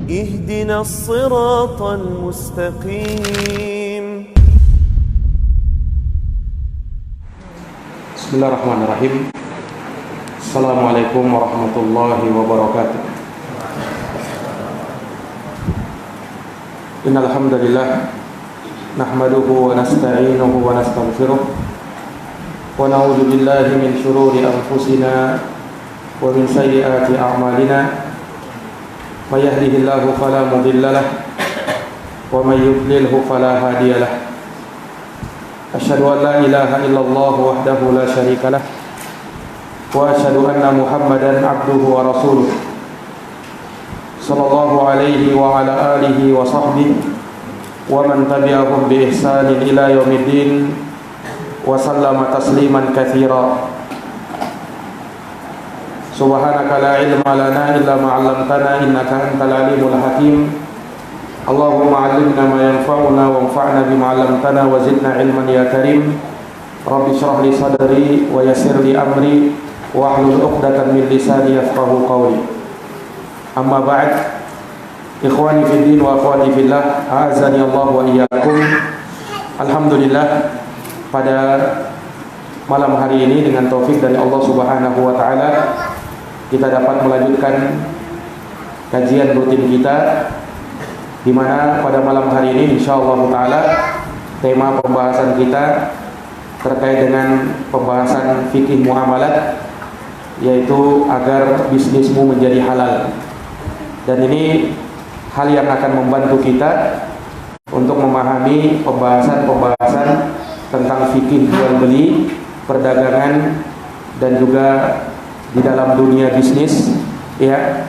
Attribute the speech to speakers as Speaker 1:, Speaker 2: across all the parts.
Speaker 1: اهدنا الصراط المستقيم.
Speaker 2: Bismillahirrahmanirrahim. Assalamualaikum warahmatullahi wabarakatuh. Innal hamdalillah nahmaduhu wa nasta'inuhu wa nastaghfiruh wa na'udzu billahi min shururi anfusina wa min sayyiati a'malina. May yahdihillahu fala mudilla lahu wa may yudlilhu fala hadiya lahu. Asyhadu an la ilaha illallah wahdahu la syarika lah wa asyhadu anna Muhammadan abduhu wa rasuluh sallallahu alaihi wa ala alihi wa sahbihi wa man tabi'ahum bi ihsanin ila yaumiddin wa sallama tasliman katsira. Subhanaka la ilma lana illa ma 'allamtana innaka antal alimul hakim. Allahumma 'allimna ma yanfa'una wanfa'na bima 'allamtana wa zidna ilman ya karim. Rabbi shrah li sadri wa yassir li amri wahlul 'uqdatam min lisani yafqahu qawli. Amma ba'd. Ikhwani fid din wa akhwati fillah, a'azzani Allah wa iyyakum. Alhamdulillah, pada malam hari ini dengan taufik dari Allah Subhanahu wa taala kita dapat melanjutkan kajian rutin kita, di mana pada malam hari ini insyaallah taala tema pembahasan kita terkait dengan pembahasan fikih muamalat, yaitu agar bisnismu menjadi halal. Dan ini hal yang akan membantu kita untuk memahami pembahasan-pembahasan tentang fikih jual beli, perdagangan, dan juga di dalam dunia bisnis, ya.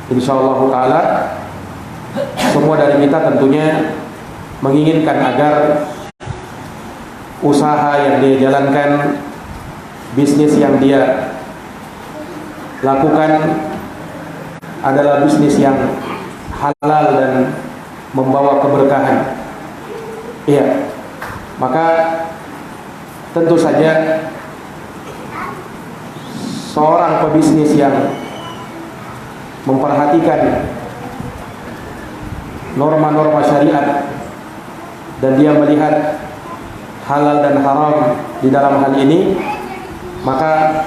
Speaker 2: Insyaallah taala semua dari kita tentunya menginginkan agar usaha yang dia jalankan, bisnis yang dia lakukan adalah bisnis yang halal dan membawa keberkahan. Iya. Maka tentu saja seorang pebisnis yang memperhatikan norma-norma syariat dan dia melihat halal dan haram di dalam hal ini, maka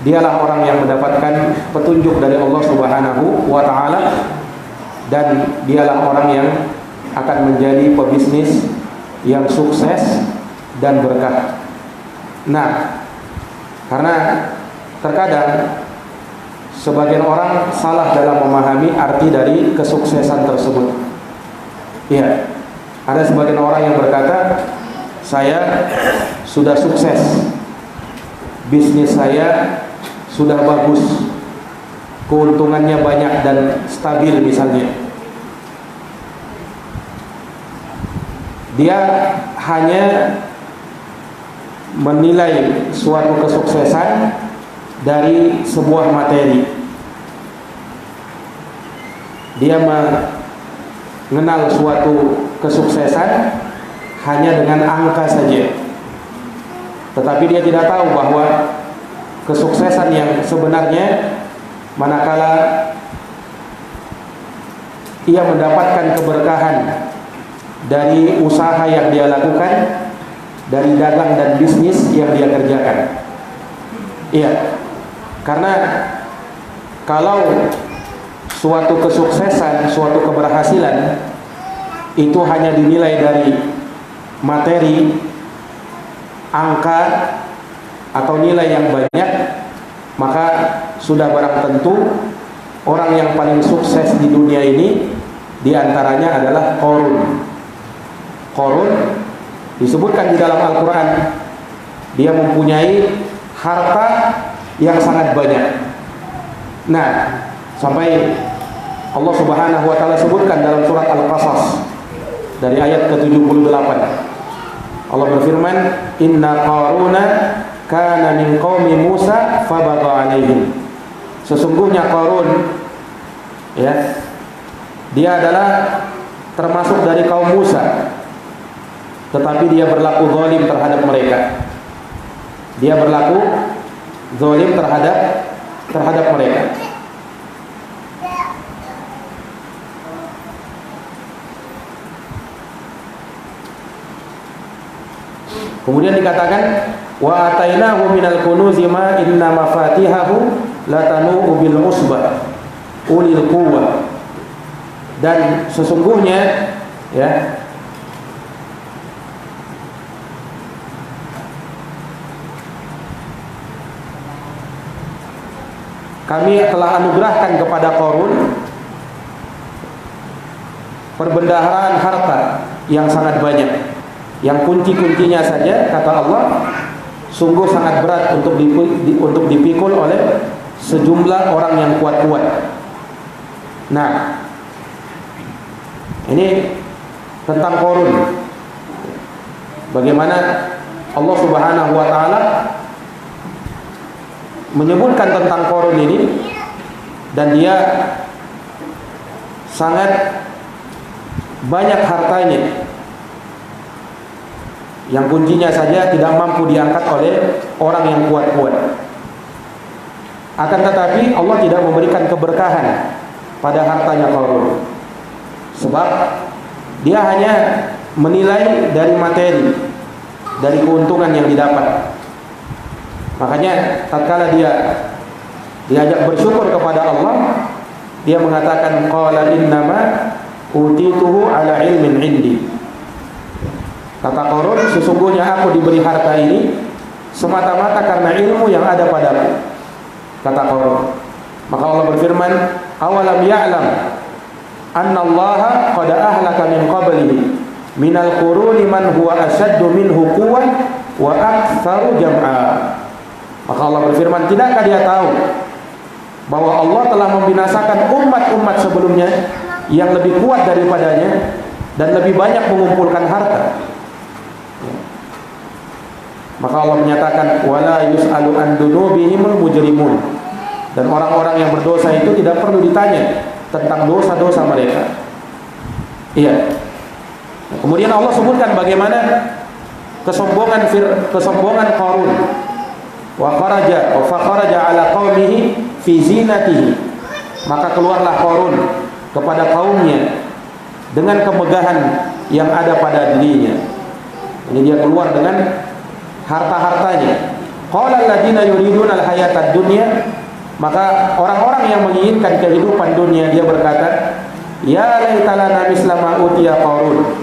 Speaker 2: dialah orang yang mendapatkan petunjuk dari Allah Subhanahu wa taala, dan dialah orang yang akan menjadi pebisnis yang sukses dan berkah. Nah, karena terkadang sebagian orang salah dalam memahami arti dari kesuksesan tersebut. Ya, ada sebagian orang yang berkata, saya sudah sukses, bisnis saya sudah bagus, keuntungannya banyak dan stabil misalnya. Dia hanya menilai suatu kesuksesan dari sebuah materi. Dia mengenal suatu kesuksesan hanya dengan angka saja, tetapi dia tidak tahu bahwa kesuksesan yang sebenarnya manakala ia mendapatkan keberkahan dari usaha yang dia lakukan, dari dagang dan bisnis yang dia kerjakan. Iya, karena kalau suatu kesuksesan, suatu keberhasilan itu hanya dinilai dari materi, angka, atau nilai yang banyak, maka sudah barang tentu orang yang paling sukses di dunia ini diantaranya adalah Qarun. Qarun disebutkan di dalam Al-Quran, dia mempunyai harta yang sangat banyak. Nah, sampai Allah Subhanahu wa taala sebutkan dalam surat Al-Qasas dari ayat ke-78. Allah berfirman, "Inna Qaruna kana min qaumi Musa fabagha 'alaihim." Sesungguhnya Qarun, ya, dia adalah termasuk dari kaum Musa, tetapi dia berlaku zalim terhadap mereka. Dia berlaku zalim terhadap mereka. Kemudian dikatakan wa atainahu minal kunuzi ma inna mafatihahu latanu bil usbah ulil quwwah. Dan sesungguhnya ya kami telah anugerahkan kepada Qarun perbendaharaan harta yang sangat banyak, yang kunci-kuncinya saja kata Allah sungguh sangat berat untuk dipikul oleh sejumlah orang yang kuat-kuat. Nah, ini tentang Qarun. Bagaimana Allah Subhanahu wa taala menyebutkan tentang Qarun ini, dan dia sangat banyak hartanya yang kuncinya saja tidak mampu diangkat oleh orang yang kuat-kuat. Akan tetapi Allah tidak memberikan keberkahan pada hartanya Qarun, sebab dia hanya menilai dari materi, dari keuntungan yang didapat. Makanya tatkala dia diajak bersyukur kepada Allah, dia mengatakan qala innama utituhu ala ilmin indi. Kata Qarun, sesungguhnya aku diberi harta ini semata-mata karena ilmu yang ada padaku. Kata Qarun. Maka Allah berfirman, awalam ya'lam anna Allah qad ahlaka min qablihi minal quruni man huwa ashaddu minhu quwwah wa aktsaru jam'a. Maka Allah berfirman, tidakkah dia tahu bahwa Allah telah membinasakan umat-umat sebelumnya yang lebih kuat daripadanya dan lebih banyak mengumpulkan harta. Maka Allah menyatakan wala yus'alu an dunubihimul mujrimun, dan orang-orang yang berdosa itu tidak perlu ditanya tentang dosa-dosa mereka. Iya. Kemudian Allah sebutkan bagaimana kesombongan Qarun. Wa kharaja ala qaumihi fi zinatihi. Maka keluarlah Qarun kepada kaumnya dengan kemegahan yang ada pada dirinya. Ini dia keluar dengan harta-hartanya. Qala alladziina yuriduna al-hayatad dunya, maka orang-orang yang menginginkan kehidupan dunia, dia berkata, ya laitalana misla ma utiya Qarun.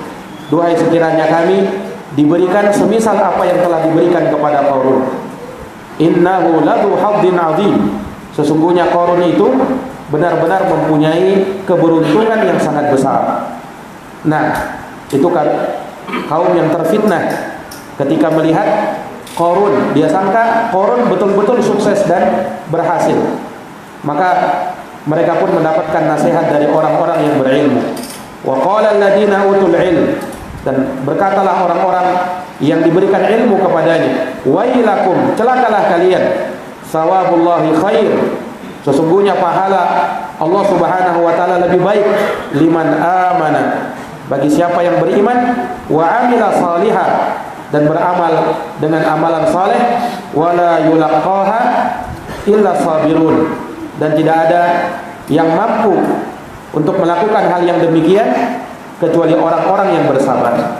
Speaker 2: Duhai sekiranya kami diberikan semisal apa yang telah diberikan kepada Qarun. Innahu ladu haddin azim. Sesungguhnya Qarun itu benar-benar mempunyai keberuntungan yang sangat besar. Nah, itu kan kaum yang terfitnah ketika melihat Qarun. Dia sangka Qarun betul-betul sukses dan berhasil. Maka mereka pun mendapatkan nasihat dari orang-orang yang berilmu. Wa qala alladziina utul ilm, dan berkatalah orang-orang yang diberikan ilmu kepadanya, wailakum, celakalah kalian, sawabullahi khair, sesungguhnya pahala Allah Subhanahu wa taala lebih baik, liman amana, bagi siapa yang beriman, wa amila salihah, dan beramal dengan amalan saleh, wala yulaqqaha illa sabirun, dan tidak ada yang mampu untuk melakukan hal yang demikian kecuali orang-orang yang bersabar.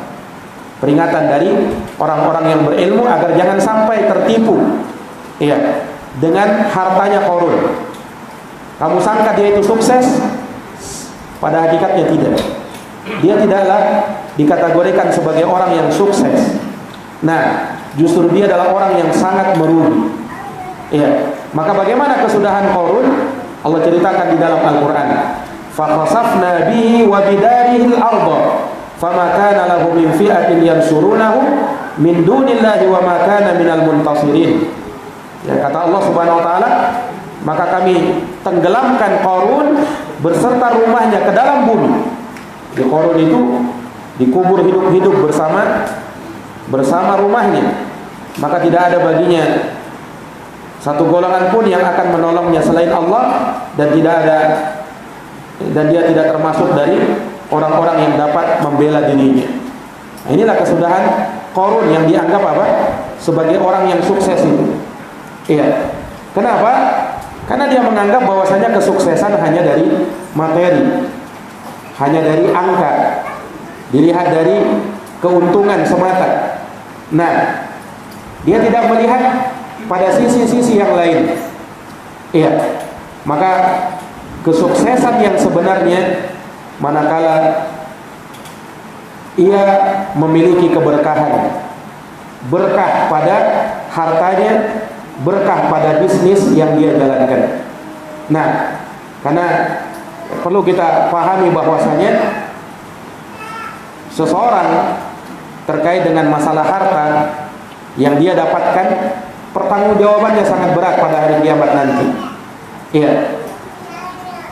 Speaker 2: Peringatan dari orang-orang yang berilmu agar jangan sampai tertipu, iya, dengan hartanya Qarun. Kamu sangka dia itu sukses, pada hakikatnya tidak. Dia tidaklah dikategorikan sebagai orang yang sukses. Nah, justru dia adalah orang yang sangat merugi. Iya. Maka bagaimana kesudahan Qarun? Allah ceritakan di dalam Al-Qur'an. Fa khasafna bihi wa bidarihi al-ardh fama kana lahu min fi'atin yansurunahu min dunillahi wa ma kana minal muntasirin. Ya, kata Allah Subhanahu wa taala, maka kami tenggelamkan Qarun berserta rumahnya ke dalam bumi. Di Qarun itu dikubur hidup-hidup bersama rumahnya. Maka tidak ada baginya satu golongan pun yang akan menolongnya selain Allah, dan dia tidak termasuk dari orang-orang yang dapat membela dirinya. Nah, inilah kesudahan Qarun yang dianggap apa? Sebagai orang yang sukses itu. Iya. Kenapa? Karena dia menganggap bahwasanya kesuksesan hanya dari materi, hanya dari angka, dilihat dari keuntungan semata. Nah, Dia tidak melihat pada sisi-sisi yang lain. Iya. Maka kesuksesan yang sebenarnya manakala ia memiliki keberkahan, berkah pada hartanya, berkah pada bisnis yang dia jalankan. Nah, karena perlu kita pahami bahwasanya seseorang terkait dengan masalah harta yang dia dapatkan, pertanggungjawabannya sangat berat pada hari kiamat nanti. Iya.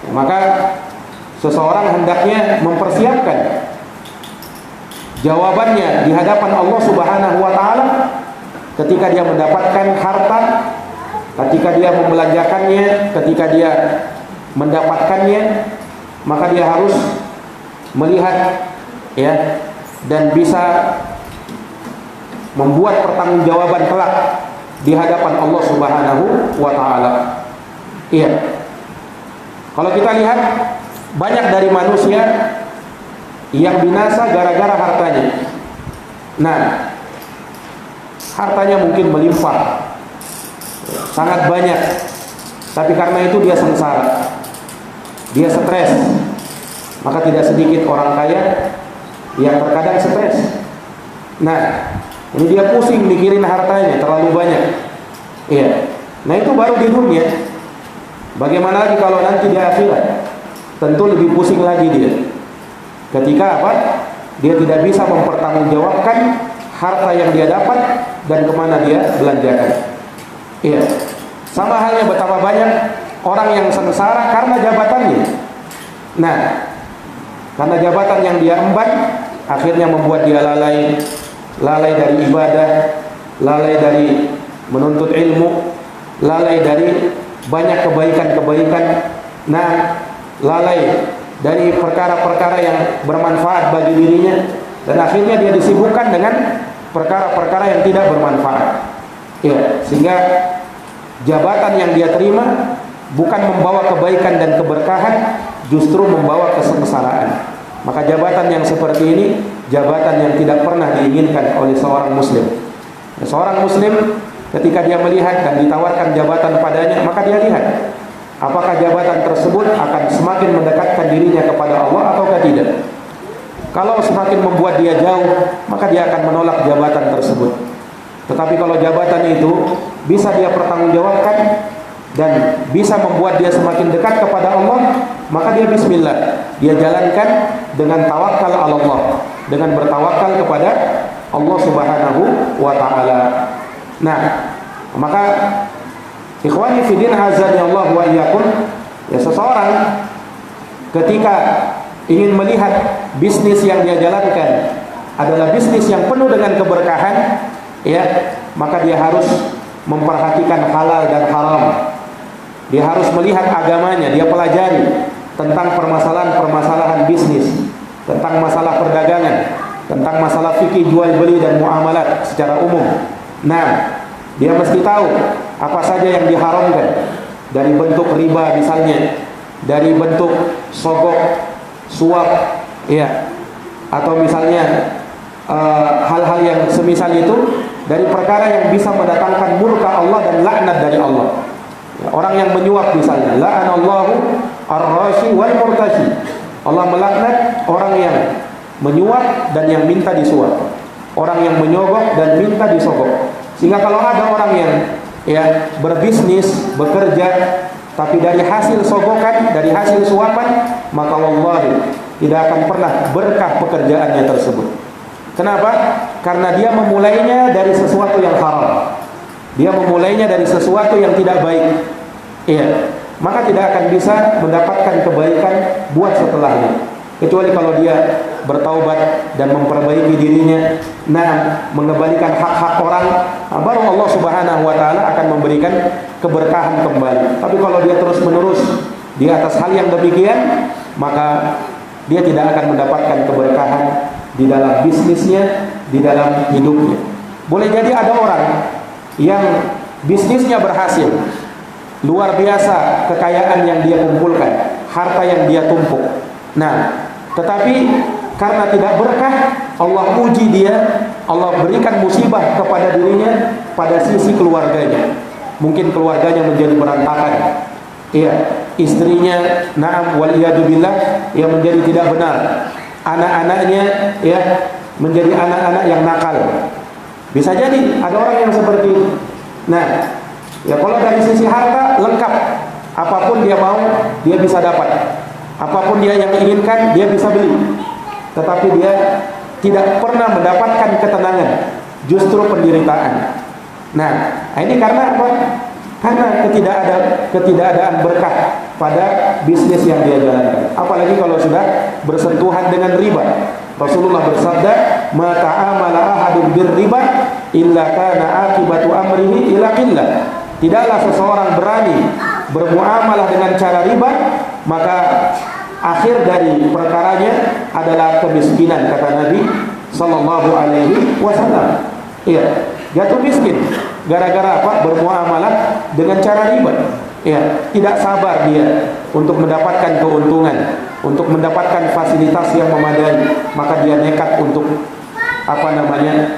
Speaker 2: Maka seseorang hendaknya mempersiapkan jawabannya di hadapan Allah Subhanahu wa taala ketika dia mendapatkan harta, ketika dia membelanjakannya, ketika dia mendapatkannya, maka dia harus melihat ya dan bisa membuat pertanggungjawaban kelak di hadapan Allah Subhanahu wa taala. Iya. Kalau kita lihat banyak dari manusia yang binasa gara-gara hartanya. Nah, hartanya mungkin melimpah, sangat banyak, tapi karena itu dia sengsara, dia stres. Maka tidak sedikit orang kaya yang terkadang stres. Nah, ini dia pusing mikirin hartanya terlalu banyak. Iya. Nah, itu baru di dunia. Bagaimana lagi kalau nanti di akhirat? Tentu lebih pusing lagi dia. Ketika apa? Dia tidak bisa mempertanggungjawabkan harta yang dia dapat dan kemana dia belanjakan. Iya. Sama halnya betapa banyak orang yang sengsara karena jabatannya. Nah, karena jabatan yang dia emban akhirnya membuat dia lalai dari ibadah, lalai dari menuntut ilmu, lalai dari banyak kebaikan-kebaikan. Nah, lalai dari perkara-perkara yang bermanfaat bagi dirinya, dan akhirnya dia disibukkan dengan perkara-perkara yang tidak bermanfaat. Ya, sehingga jabatan yang dia terima bukan membawa kebaikan dan keberkahan, justru membawa kesengsaraan. Maka jabatan yang seperti ini jabatan yang tidak pernah diinginkan oleh seorang muslim. Seorang muslim ketika dia melihat dan ditawarkan jabatan padanya, maka dia lihat apakah jabatan tersebut akan semakin mendekatkan dirinya kepada Allah ataukah tidak. Kalau semakin membuat dia jauh, maka dia akan menolak jabatan tersebut. Tetapi kalau jabatan itu bisa dia pertanggungjawabkan dan bisa membuat dia semakin dekat kepada Allah, maka dia bismillah, dia jalankan dengan tawakal Allah, dengan bertawakal kepada Allah Subhanahu wa taala. Nah, maka ikhwani fillah azza wa iyyakum, ya seseorang ketika ingin melihat bisnis yang dia jalankan adalah bisnis yang penuh dengan keberkahan, ya, maka dia harus memperhatikan halal dan haram. Dia harus melihat agamanya, dia pelajari tentang permasalahan-permasalahan bisnis, tentang masalah perdagangan, tentang masalah fikih jual beli dan muamalat secara umum. Nah, dia mesti tahu apa saja yang diharamkan, dari bentuk riba misalnya, dari bentuk sogok, suap, ya, atau misalnya hal-hal yang semisal itu, dari perkara yang bisa mendatangkan murka Allah dan laknat dari Allah. Orang yang menyuap misalnya, la'anallahu ar-rashi wal murtashi. Allah melaknat orang yang menyuap dan yang minta disuap, orang yang menyogok dan minta disogok. Sehingga kalau ada orang yang ya berbisnis, bekerja, tapi dari hasil sogokan, dari hasil suapan, maka wallahi tidak akan pernah berkah pekerjaannya tersebut. Kenapa? Karena dia memulainya dari sesuatu yang haram. Dia memulainya dari sesuatu yang tidak baik. Iya, maka tidak akan bisa mendapatkan kebaikan buat setelahnya. Kecuali kalau dia bertaubat dan memperbaiki dirinya, nah, mengembalikan hak-hak orang, baru Allah Subhanahu wa taala akan memberikan keberkahan kembali. Tapi kalau dia terus-menerus di atas hal yang demikian, maka dia tidak akan mendapatkan keberkahan di dalam bisnisnya, di dalam hidupnya. Boleh jadi ada orang yang bisnisnya berhasil, luar biasa kekayaan yang dia kumpulkan, harta yang dia tumpuk. Nah, tetapi karena tidak berkah, Allah uji dia, Allah berikan musibah kepada dirinya pada sisi keluarganya. Mungkin keluarganya menjadi berantakan. Iya, istrinya na'am wal iyadu billah yang menjadi tidak benar. Anak-anaknya ya menjadi anak-anak yang nakal. Bisa jadi ada orang yang seperti itu. Nah, ya kalau dari sisi harta lengkap. Apapun dia mau, dia bisa dapat. Apapun dia yang inginkan, dia bisa beli. Tetapi dia tidak pernah mendapatkan ketenangan, justru penderitaan. Nah, ini karena apa? Karena ketidakadaan berkah pada bisnis yang dia jalankan. Apalagi kalau sudah bersentuhan dengan riba. Rasulullah bersabda, "Ma ta'amala ahadun birriba illa kana akibatu amrihi ila qillah." Tidaklah seseorang berani bermuamalah dengan cara riba, maka akhir dari perkaranya adalah kemiskinan, kata Nabi sallallahu alaihi wasallam. Iya, jatuh miskin gara-gara apa? Bermuamalah dengan cara riba. Ya, tidak sabar dia untuk mendapatkan keuntungan, untuk mendapatkan fasilitas yang memadai, maka dia nekat untuk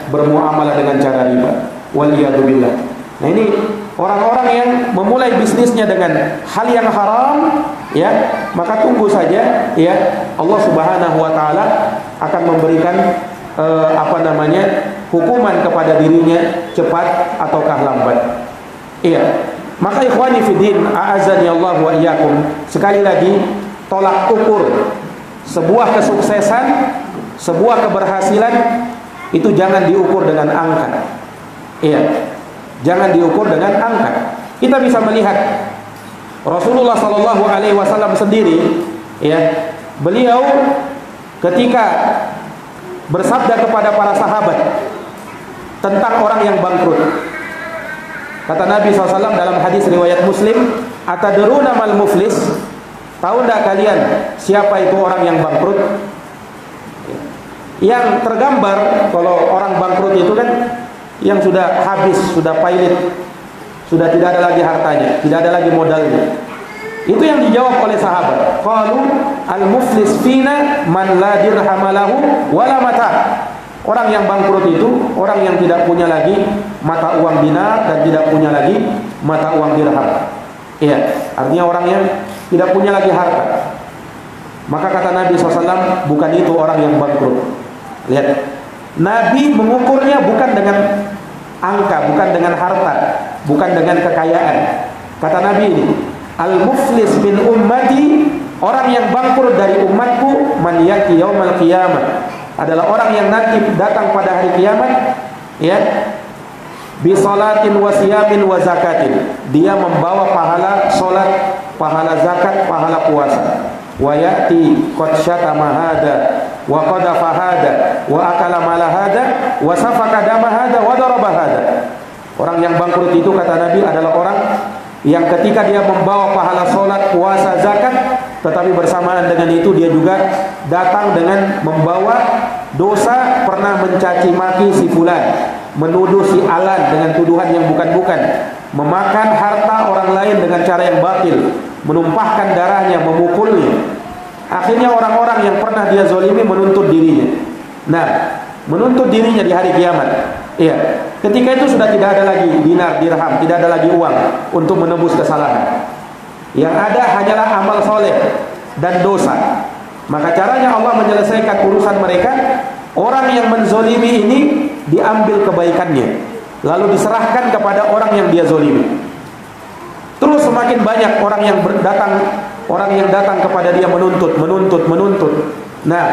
Speaker 2: bermuamalah dengan cara riba. Waliyadzubillah. Nah, ini orang-orang yang memulai bisnisnya dengan hal yang haram, ya, maka tunggu saja, ya, Allah Subhanahu wa taala akan memberikan hukuman kepada dirinya cepat ataukah lambat. Iya. Maka ikhwani fiddin, a'azani Allah wa iyyakum, sekali lagi tolak ukur sebuah kesuksesan, sebuah keberhasilan itu jangan diukur dengan angka. Iya. Jangan diukur dengan angka. Kita bisa melihat Rasulullah sallallahu alaihi wasallam sendiri, ya, beliau ketika bersabda kepada para sahabat tentang orang yang bangkrut. Kata Nabi SAW dalam hadis riwayat Muslim, "Atadruna mal muflis?" Tahu enggak kalian siapa itu orang yang bangkrut? Yang tergambar kalau orang bangkrut itu kan yang sudah habis, sudah pailit, sudah tidak ada lagi hartanya, tidak ada lagi modalnya. Itu yang dijawab oleh sahabat. Qalu al-muflis fina man la dirhamalahu wala mata. Orang yang bangkrut itu orang yang tidak punya lagi mata uang dinar dan tidak punya lagi mata uang dirham. Iya, artinya orang yang tidak punya lagi harta. Maka kata Nabi SAW, bukan itu orang yang bangkrut. Lihat, Nabi mengukurnya bukan dengan angka, bukan dengan harta, bukan dengan kekayaan. Kata Nabi ini, al-muflis min ummati, orang yang bangkrut dari umatku, man yati yaumal qiyamah, adalah orang yang nanti datang pada hari kiamat, ya, bi salatin wa siyamin wa zakatin, dia membawa pahala salat, pahala zakat, pahala puasa. Wa yati qad syatama hada wa qadafa hada wa akala mala hada wa safaka dama hada wa daraba hada. Orang yang bangkrut itu kata Nabi adalah orang yang ketika dia membawa pahala salat, puasa, zakat, tetapi bersamaan dengan itu dia juga datang dengan membawa dosa, pernah mencaci maki si fulan, menuduh si alan dengan tuduhan yang bukan-bukan, memakan harta orang lain dengan cara yang batil, menumpahkan darahnya, memukulnya. Akhirnya orang-orang yang pernah dia zolimi menuntut dirinya. Nah, menuntut dirinya di hari kiamat. Iya, ketika itu sudah tidak ada lagi dinar, dirham, tidak ada lagi uang untuk menebus kesalahan. Yang ada hanyalah amal soleh dan dosa. Maka caranya Allah menyelesaikan urusan mereka, orang yang menzolimi ini diambil kebaikannya, lalu diserahkan kepada orang yang dia zolimi. Terus semakin banyak orang yang datang kepada dia menuntut. Nah,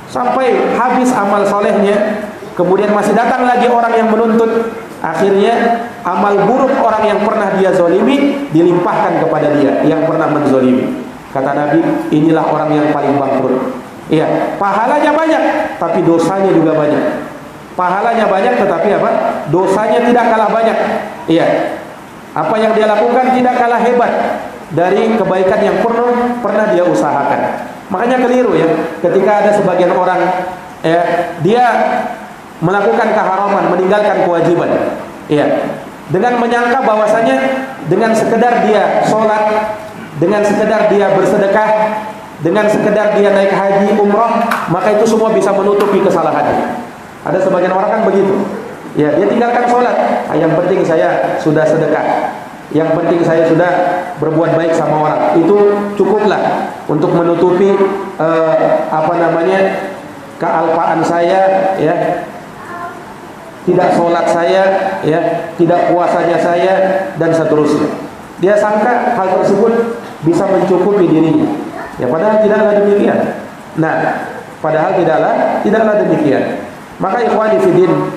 Speaker 2: sampai habis amal solehnya, kemudian masih datang lagi orang yang menuntut. Akhirnya amal buruk orang yang pernah dia zolimi dilimpahkan kepada dia yang pernah menzolimi. Kata Nabi, inilah orang yang paling bangkrut. Iya, pahalanya banyak, tapi dosanya juga banyak. Pahalanya banyak, tetapi apa? Dosanya tidak kalah banyak. Iya, apa yang dia lakukan tidak kalah hebat dari kebaikan yang pernah dia usahakan. Makanya keliru ya, ketika ada sebagian orang dia melakukan keharaman, meninggalkan kewajiban, ya, dengan menyangka bahwasanya dengan sekedar dia sholat, dengan sekedar dia bersedekah, dengan sekedar dia naik haji, umrah, maka itu semua bisa menutupi kesalahannya. Ada sebagian orang kan begitu. Ya, dia tinggalkan sholat. Yang penting saya sudah sedekah. Yang penting saya sudah berbuat baik sama orang. Itu cukuplah untuk menutupi kealpaan saya, ya. Tidak sholat saya, ya, tidak puasanya saya, dan seterusnya. Dia sangka hal tersebut bisa mencukupi dirinya. Ya, padahal tidaklah demikian. Nah, padahal tidaklah demikian. Maka ikhwani fiddin,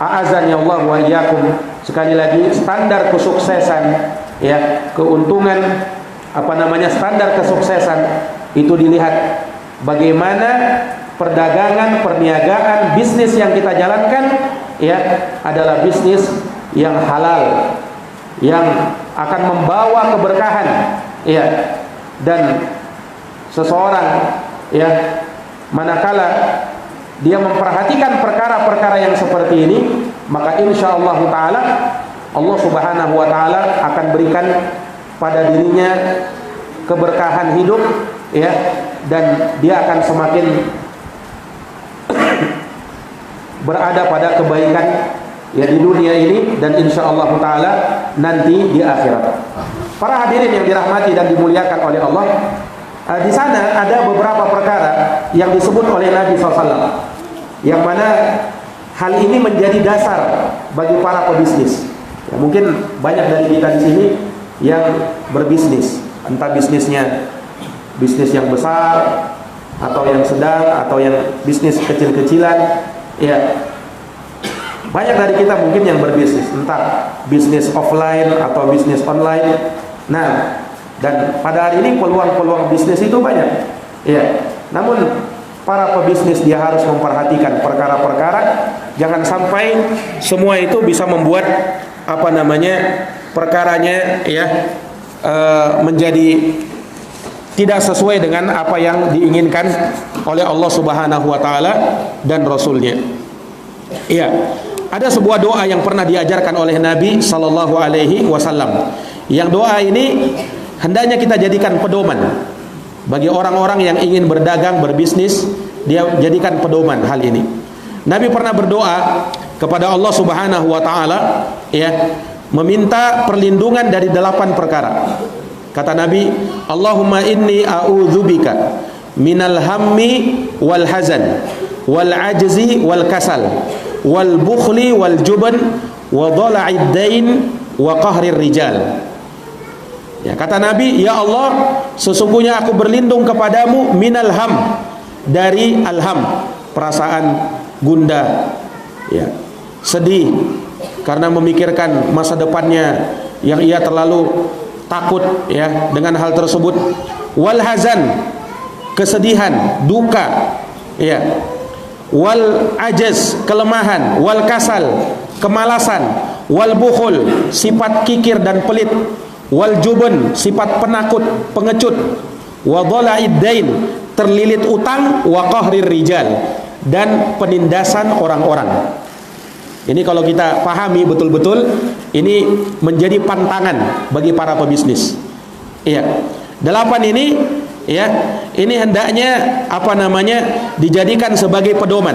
Speaker 2: a'azani Allah wa iyyakum, sekali lagi standar kesuksesan, ya, keuntungan standar kesuksesan itu dilihat bagaimana perdagangan, perniagaan, bisnis yang kita jalankan, ya, adalah bisnis yang halal, yang akan membawa keberkahan, ya. Dan seseorang, ya, manakala dia memperhatikan perkara-perkara yang seperti ini, maka insyaallah taala Allah Subhanahu wa taala akan berikan pada dirinya keberkahan hidup, ya, dan dia akan semakin berada pada kebaikan, ya, di dunia ini dan insyaallah taala nanti di akhirat. Para hadirin yang dirahmati dan dimuliakan oleh Allah, di sana ada beberapa perkara yang disebut oleh Nabi SAW, yang mana hal ini menjadi dasar bagi para pebisnis. Ya, mungkin banyak dari kita di sini yang berbisnis, entah bisnisnya bisnis yang besar atau yang sedang atau yang bisnis kecil-kecilan. Ya, banyak dari kita mungkin yang berbisnis, entah bisnis offline atau bisnis online. Nah, dan pada hari ini peluang-peluang bisnis itu banyak. Ya, namun para pebisnis dia harus memperhatikan perkara-perkara, jangan sampai semua itu bisa membuat perkaranya, ya, menjadi tidak sesuai dengan apa yang diinginkan oleh Allah Subhanahu wa taala dan Rasulnya. Iya, ada sebuah doa yang pernah diajarkan oleh Nabi sallallahu alaihi wasallam. Yang doa ini hendaknya kita jadikan pedoman bagi orang-orang yang ingin berdagang, berbisnis, dia jadikan pedoman hal ini. Nabi pernah berdoa kepada Allah Subhanahu wa taala, ya, meminta perlindungan dari 8 perkara. Kata Nabi, Allahumma inni a'udzubika minal hammi wal hazan wal ajzi wal kasal wal bukhli wal jubn wa dhala'id dain wa qahrir rijal. Ya, kata Nabi, ya Allah, sesungguhnya aku berlindung kepadamu minal ham, dari alham, perasaan gundah, ya, sedih karena memikirkan masa depannya yang ia terlalu takut, ya, dengan hal tersebut. Wal hazan, kesedihan, duka, ya. Wal ajaz, kelemahan. Wal kasal, kemalasan. Wal bukhul, sifat kikir dan pelit. Wal jubun, sifat penakut, pengecut. Wa dhala'id dain, terlilit utang. Wa qahrir rijal, dan penindasan orang-orang. Ini kalau kita pahami betul-betul, ini menjadi pantangan bagi para pebisnis. Iya, 8 ini, ya, ini hendaknya dijadikan sebagai pedoman.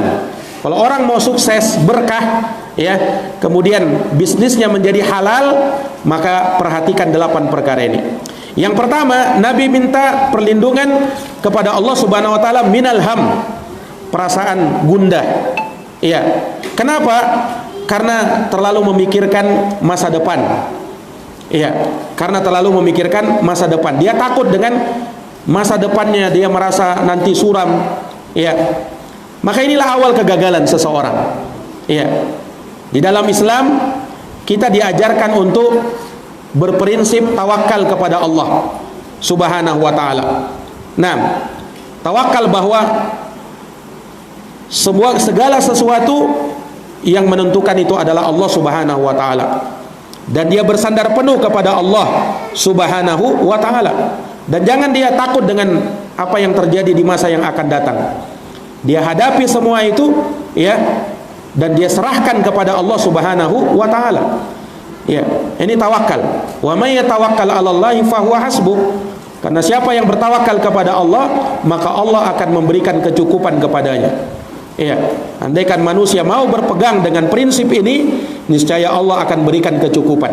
Speaker 2: Kalau orang mau sukses, berkah, ya, kemudian bisnisnya menjadi halal, maka perhatikan 8 perkara ini. Yang pertama, Nabi minta perlindungan kepada Allah Subhanahu wa taala minal ham, perasaan gundah. Iya. Kenapa? Karena terlalu memikirkan masa depan. Iya, karena terlalu memikirkan masa depan. Dia takut dengan masa depannya, dia merasa nanti suram. Iya. Maka inilah awal kegagalan seseorang. Iya. Di dalam Islam kita diajarkan untuk berprinsip tawakal kepada Allah Subhanahu wa taala. Nah, tawakal bahwa segala sesuatu yang menentukan itu adalah Allah Subhanahu wa taala, dan dia bersandar penuh kepada Allah Subhanahu wa taala, dan jangan dia takut dengan apa yang terjadi di masa yang akan datang. Dia hadapi semua itu, ya, dan dia serahkan kepada Allah Subhanahu wa taala. Ya, ini tawakal. Wa may yatawakkal 'alallahi fahuwa hasbuh. Karena siapa yang bertawakal kepada Allah, maka Allah akan memberikan kecukupan kepadanya. Iya, andaikan manusia mau berpegang dengan prinsip ini, niscaya Allah akan berikan kecukupan.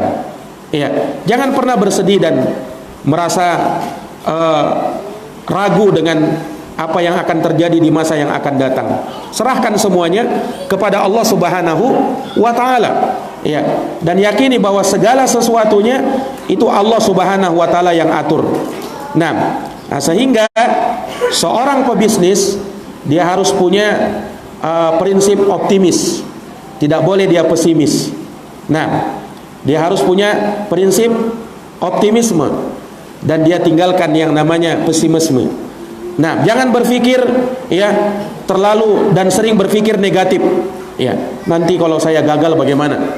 Speaker 2: Iya, jangan pernah bersedih dan merasa ragu dengan apa yang akan terjadi di masa yang akan datang. Serahkan semuanya kepada Allah Subhanahu wa taala. Ya, dan yakini bahwa segala sesuatunya itu Allah Subhanahu wa taala yang atur. Nah, sehingga seorang pebisnis dia harus punya prinsip optimis. Tidak boleh dia pesimis. Nah, dia harus punya prinsip optimisme dan dia tinggalkan yang namanya pesimisme. Nah, jangan berpikir ya terlalu dan sering berpikir negatif. Ya, nanti kalau saya gagal bagaimana?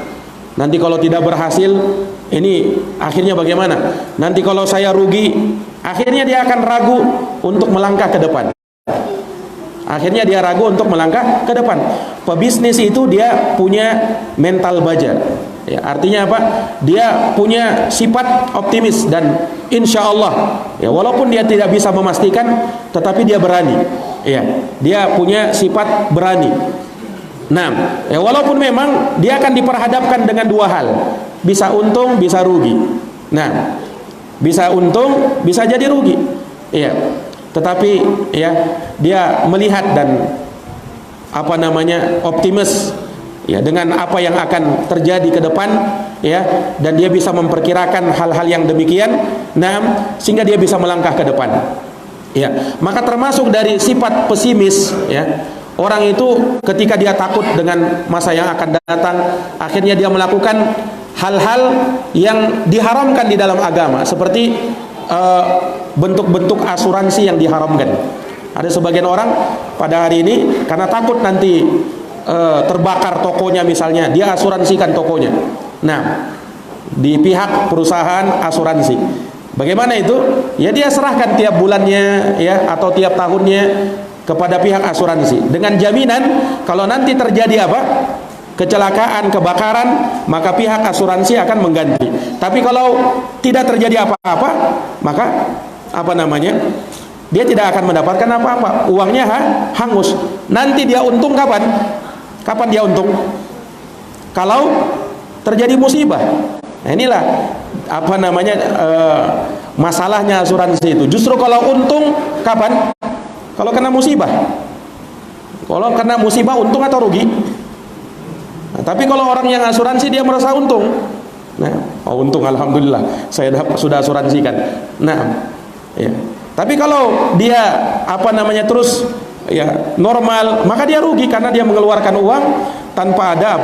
Speaker 2: Nanti kalau tidak berhasil, ini akhirnya bagaimana? Nanti kalau saya rugi, akhirnya dia akan ragu untuk melangkah ke depan. Akhirnya dia ragu untuk melangkah ke depan. Pebisnis itu dia punya mental baja. Ya, artinya apa? Dia punya sifat optimis dan insya Allah, ya, walaupun dia tidak bisa memastikan, tetapi dia berani. Ya, dia punya sifat berani. Nah, ya, walaupun memang dia akan diperhadapkan dengan dua hal, bisa untung, bisa rugi. Nah, bisa untung, bisa jadi rugi. Ya, tetapi ya dia melihat dan apa namanya optimis. Ya, dengan apa yang akan terjadi ke depan, ya, dan dia bisa memperkirakan hal-hal yang demikian, nah, sehingga dia bisa melangkah ke depan. Ya, maka termasuk dari sifat pesimis, ya, orang itu ketika dia takut dengan masa yang akan datang, akhirnya dia melakukan hal-hal yang diharamkan di dalam agama, seperti bentuk-bentuk asuransi yang diharamkan. Ada sebagian orang pada hari ini karena takut nanti terbakar tokonya misalnya, dia asuransikan tokonya. Nah, di pihak perusahaan asuransi. Bagaimana itu? Ya dia serahkan tiap bulannya ya atau tiap tahunnya kepada pihak asuransi dengan jaminan kalau nanti terjadi apa? Kecelakaan, kebakaran, maka pihak asuransi akan mengganti. Tapi kalau tidak terjadi apa-apa, maka apa namanya? Dia tidak akan mendapatkan apa-apa. Uangnya hangus. Nanti dia untung kapan? Kapan dia untung? Kalau terjadi musibah. Nah, inilah apa namanya masalahnya asuransi itu. Justru kalau untung kapan? Kalau kena musibah. Kalau kena musibah untung atau rugi? Nah, tapi kalau orang yang asuransi dia merasa untung. Nah, untung alhamdulillah saya sudah asuransikan. Nah, ya. Tapi kalau dia apa namanya terus ya normal, maka dia rugi karena dia mengeluarkan uang tanpa ada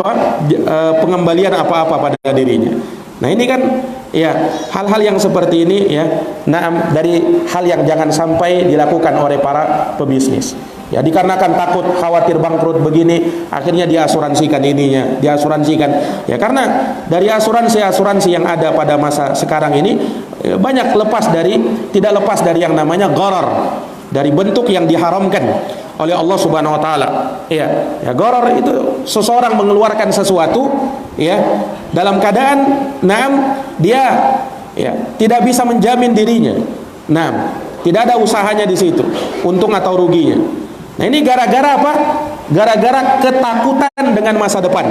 Speaker 2: pengembalian apa-apa pada dirinya. Nah, ini kan ya hal-hal yang seperti ini ya, nah dari hal yang jangan sampai dilakukan oleh para pebisnis. Ya, dikarenakan takut khawatir bangkrut begini, akhirnya diasuransikan ininya, diasuransikan. Ya, karena dari asuransi yang ada pada masa sekarang ini banyak tidak lepas dari yang namanya gharar, dari bentuk yang diharamkan oleh Allah Subhanahu wa taala. Ya, gharar itu seseorang mengeluarkan sesuatu ya dalam keadaan dia ya tidak bisa menjamin dirinya. Tidak ada usahanya di situ, untung atau ruginya. Nah, ini gara-gara apa? Gara-gara ketakutan dengan masa depan.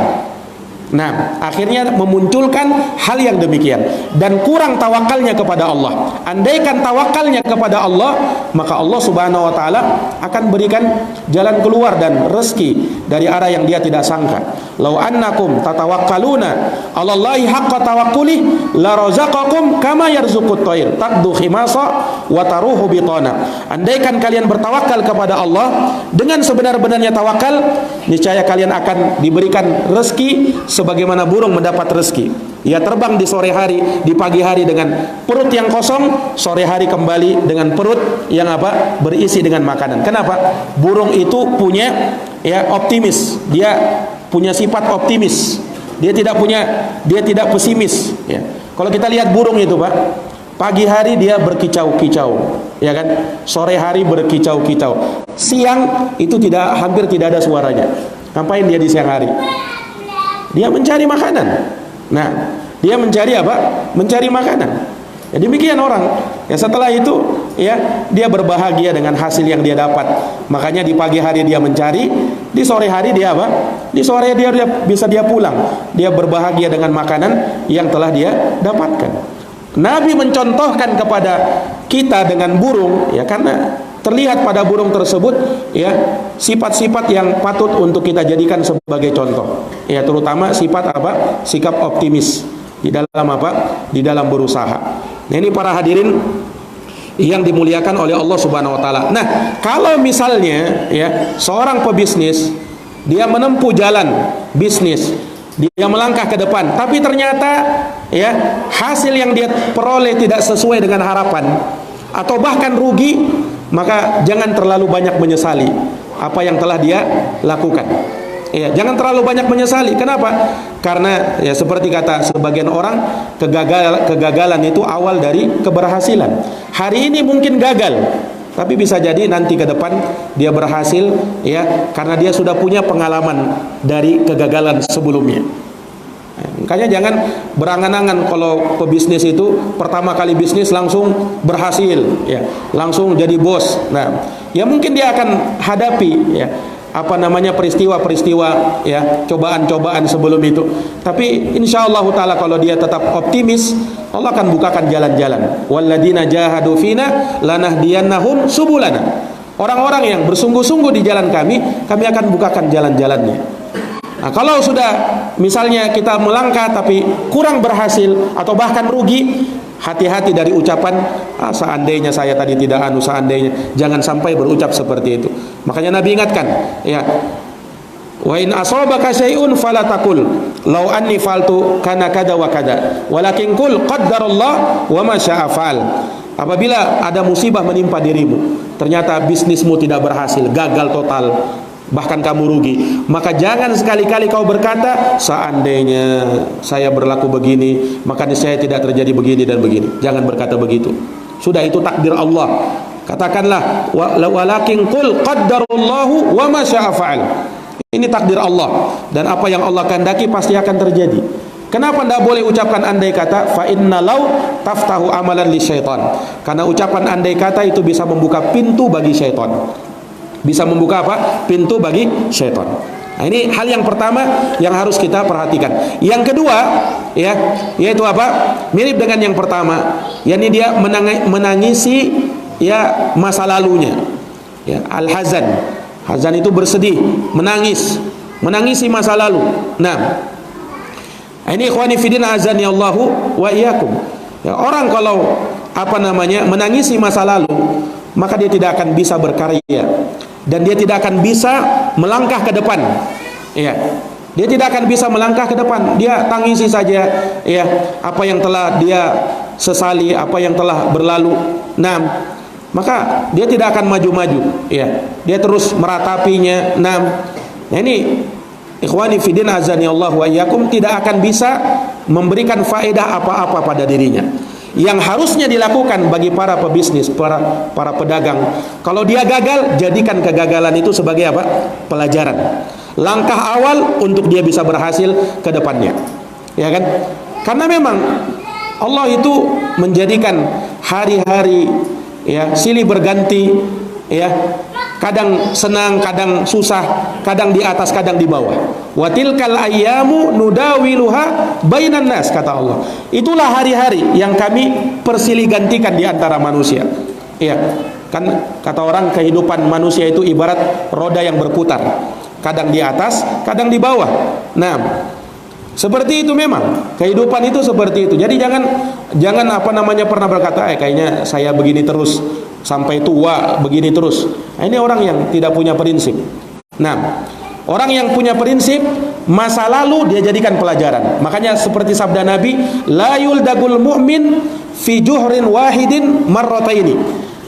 Speaker 2: Nah, akhirnya memunculkan hal yang demikian dan kurang tawakalnya kepada Allah. Andaikan tawakalnya kepada Allah, maka Allah Subhanahu wa taala akan berikan jalan keluar dan rezeki dari arah yang dia tidak sangka. Lau annakum tatawakkaluna 'alallahi haqqa tawakkuli la razaqakum kama yarzuqut thair taqdu khimasa wa taruhu bitana. Andaikan kalian bertawakal kepada Allah dengan sebenar-benarnya tawakal, niscaya kalian akan diberikan rezeki sebagaimana burung mendapat rezeki. Ia terbang di sore hari, di pagi hari dengan perut yang kosong, sore hari kembali dengan perut yang berisi dengan makanan. Kenapa? Burung itu punya optimis. Dia punya sifat optimis. Dia tidak pesimis ya. Kalau kita lihat burung itu, Pak, pagi hari dia berkicau-kicau, ya kan? Sore hari berkicau-kicau. Siang itu hampir tidak ada suaranya. Ngapain dia di siang hari? Dia mencari makanan. Nah, dia mencari apa? Mencari makanan. Ya, demikian orang. Ya, setelah itu ya dia berbahagia dengan hasil yang dia dapat. Makanya di pagi hari dia mencari, Di sore hari dia apa? Di sore dia bisa pulang. Dia berbahagia dengan makanan yang telah dia dapatkan. Nabi mencontohkan kepada kita dengan burung, ya, karena terlihat pada burung tersebut, ya, sifat-sifat yang patut untuk kita jadikan sebagai contoh. Ya, terutama sifat apa? Sikap optimis di dalam apa? Di dalam berusaha. Nah, ini para hadirin yang dimuliakan oleh Allah Subhanahu wa taala. Nah, kalau misalnya, ya, seorang pebisnis dia menempuh jalan bisnis, dia melangkah ke depan, tapi ternyata, ya, hasil yang dia peroleh tidak sesuai dengan harapan atau bahkan rugi, maka jangan terlalu banyak menyesali apa yang telah dia lakukan. Ya, jangan terlalu banyak menyesali. Kenapa? Karena, ya, seperti kata sebagian orang, kegagalan itu awal dari keberhasilan. Hari ini mungkin gagal, tapi bisa jadi nanti ke depan dia berhasil, ya, karena dia sudah punya pengalaman dari kegagalan sebelumnya. Makanya jangan berangan-angan kalau pebisnis itu pertama kali bisnis langsung berhasil, ya, langsung jadi bos. Nah, ya mungkin dia akan hadapi, ya, peristiwa-peristiwa, ya, cobaan-cobaan sebelum itu. Tapi insyaallah taala kalau dia tetap optimis, Allah akan bukakan jalan-jalan. Walladzina jahadu fina lanahdiyannahum subulana. Orang-orang yang bersungguh-sungguh di jalan kami akan bukakan jalan-jalannya. Nah, kalau sudah misalnya kita melangkah tapi kurang berhasil atau bahkan rugi, hati-hati dari ucapan, seandainya saya tadi tidak seandainya. Jangan sampai berucap seperti itu. Makanya Nabi ingatkan, ya, wa in asabaka syai'un fala taqul law anni faltu kana kada wa kada, walakin qul qaddarallah wa ma syaa fa'al. Apabila ada musibah menimpa dirimu, ternyata bisnismu tidak berhasil, gagal total, bahkan kamu rugi, maka jangan sekali-kali kau berkata, seandainya saya berlaku begini, maka saya tidak terjadi begini dan begini. Jangan berkata begitu. Sudah, itu takdir Allah. Katakanlah, walakin qul qaddarallahu wa ma syaa fa'al. Ini takdir Allah, dan apa yang Allah kehendaki pasti akan terjadi. Kenapa tidak boleh ucapkan andai kata? Fa inna law taftahu amalan li syaitan. Karena ucapan andai kata itu bisa membuka pintu bagi syaitan. Bisa membuka apa? Pintu bagi syaitan. Nah, ini hal yang pertama yang harus kita perhatikan. Yang kedua, ya, yaitu apa? Mirip dengan yang pertama, yakni dia menangisi, ya, masa lalunya. Ya, al-hazan. Hazan itu bersedih, menangisi masa lalu. Nah, ini ikhwani fillah azani Allahu wa iyyakum. Ya, orang kalau menangisi masa lalu, maka dia tidak akan bisa berkarya dan dia tidak akan bisa melangkah ke depan. Ya, dia tidak akan bisa melangkah ke depan. Dia tangisi saja, ya, apa yang telah dia sesali, apa yang telah berlalu. Nah, maka dia tidak akan maju-maju, ya. Dia terus meratapinya. Nah, ini ikhwani fiddin azani Allah wa iyyakum, tidak akan bisa memberikan faedah apa-apa pada dirinya. Yang harusnya dilakukan bagi para pebisnis, para pedagang, kalau dia gagal, jadikan kegagalan itu sebagai apa? Pelajaran. Langkah awal untuk dia bisa berhasil ke depannya. Ya kan? Karena memang Allah itu menjadikan hari-hari, ya, silih berganti, ya. Kadang senang, kadang susah, kadang di atas, kadang di bawah. Wa tilkal ayyamu nudawiluha bainan nas, kata Allah. Itulah hari-hari yang kami persilih gantikan di antara manusia. Iya. Kan kata orang, kehidupan manusia itu ibarat roda yang berputar. Kadang di atas, kadang di bawah. Nah, seperti itu memang. Kehidupan itu seperti itu. Jadi jangan pernah berkata, kayaknya saya begini terus sampai tua, begini terus. Nah, ini orang yang tidak punya prinsip. Nah, orang yang punya prinsip, masa lalu dia jadikan pelajaran. Makanya seperti sabda Nabi, la yuldagul mu'min fi juhrin wahidin marrataini.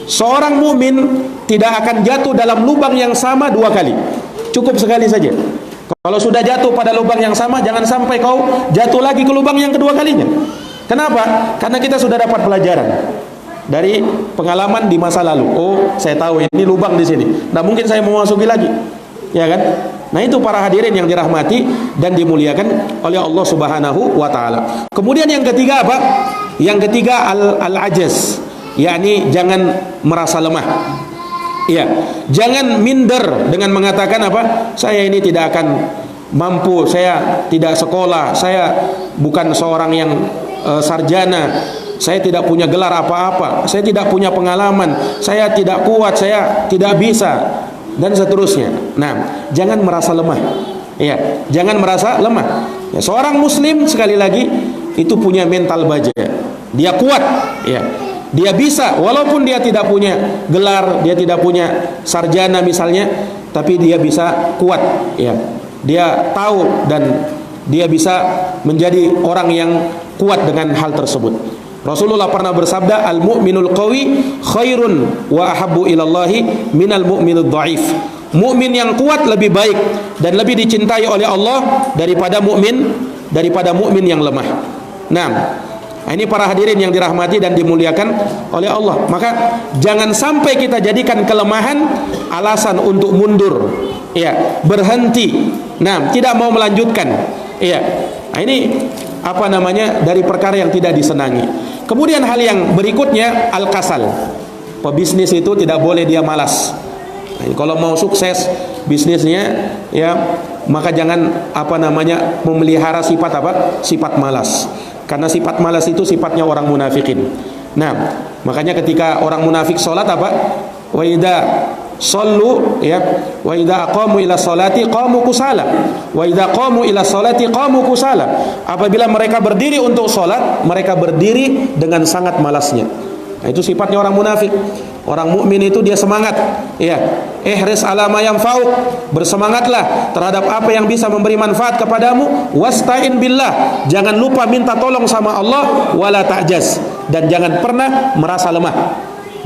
Speaker 2: Seorang mukmin tidak akan jatuh dalam lubang yang sama dua kali. Cukup sekali saja. Kalau sudah jatuh pada lubang yang sama, jangan sampai kau jatuh lagi ke lubang yang kedua kalinya. Kenapa? Karena kita sudah dapat pelajaran dari pengalaman di masa lalu. Oh, saya tahu ini lubang di sini. Nah, mungkin saya mau masuki lagi. Ya kan? Nah, itu para hadirin yang dirahmati dan dimuliakan oleh Allah Subhanahu wa taala. Kemudian yang ketiga apa? Yang ketiga al-ajaz, yakni jangan merasa lemah. Iya, jangan minder dengan mengatakan apa? Saya ini tidak akan mampu, saya tidak sekolah, saya bukan seorang yang sarjana, saya tidak punya gelar apa-apa, saya tidak punya pengalaman, saya tidak kuat, saya tidak bisa, dan seterusnya. Nah, jangan merasa lemah. Iya, jangan merasa lemah. Ya, seorang muslim sekali lagi itu punya mental baja. Dia kuat, ya. Dia bisa, walaupun dia tidak punya gelar, dia tidak punya sarjana misalnya, tapi dia bisa kuat, ya. Dia tahu dan dia bisa menjadi orang yang kuat dengan hal tersebut. Rasulullah pernah bersabda, al-mu'minul qawi khairun wa ahabbu ilallahi minal mu'minul dhaif. Mukmin yang kuat lebih baik dan lebih dicintai oleh Allah daripada mukmin yang lemah. Nah, ini para hadirin yang dirahmati dan dimuliakan oleh Allah. Maka jangan sampai kita jadikan kelemahan alasan untuk mundur, ya, berhenti. Nah, tidak mau melanjutkan. Ya. Nah, ini apa namanya, dari perkara yang tidak disenangi. Kemudian hal yang berikutnya, al-kasal. Pebisnis itu tidak boleh dia malas. Nah, kalau mau sukses bisnisnya, ya, maka jangan apa namanya memelihara sifat apa? Sifat malas. Karena sifat malas itu sifatnya orang munafikin. Nah, makanya ketika orang munafik salat apa? Wa idza shallu, ya, wa idza aqamu ila sholati qamu kusala. Wa idza qamu ila sholati qamu kusala. Apabila mereka berdiri untuk salat, mereka berdiri dengan sangat malasnya. Nah, itu sifatnya orang munafik. Orang mukmin itu dia semangat, ya. Ihris ala ma yanfa'uk, bersemangatlah terhadap apa yang bisa memberi manfaat kepadamu. Wasta'in billah, jangan lupa minta tolong sama Allah. Wala ta'jaz, dan jangan pernah merasa lemah.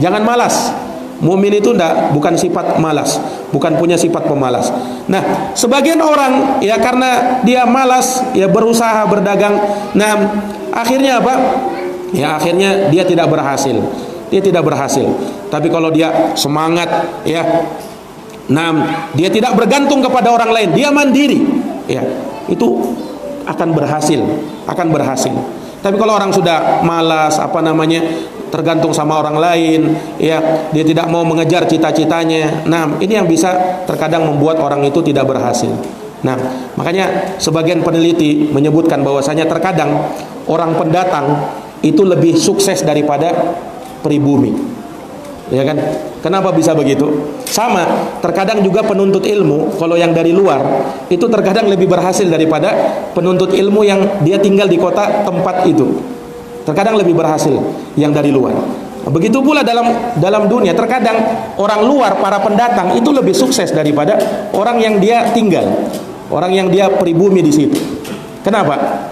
Speaker 2: Jangan malas. Mukmin itu bukan sifat malas, bukan punya sifat pemalas. Nah, sebagian orang, ya, karena dia malas, ya, berusaha berdagang. Nah, akhirnya apa? Ya, akhirnya dia tidak berhasil. Dia tidak berhasil. Tapi kalau dia semangat, ya, nah, dia tidak bergantung kepada orang lain, dia mandiri, ya, itu akan berhasil, akan berhasil. Tapi kalau orang sudah malas, apa namanya, tergantung sama orang lain, ya, dia tidak mau mengejar cita-citanya. Nah, ini yang bisa terkadang membuat orang itu tidak berhasil. Nah, makanya sebagian peneliti menyebutkan bahwasanya terkadang orang pendatang itu lebih sukses daripada pribumi, ya kan? Kenapa bisa begitu? Sama, terkadang juga penuntut ilmu, kalau yang dari luar itu terkadang lebih berhasil daripada penuntut ilmu yang dia tinggal di kota tempat itu. Terkadang lebih berhasil yang dari luar. Begitu pula dalam dunia, terkadang orang luar, para pendatang itu lebih sukses daripada orang yang dia tinggal, orang yang dia pribumi di situ. Kenapa?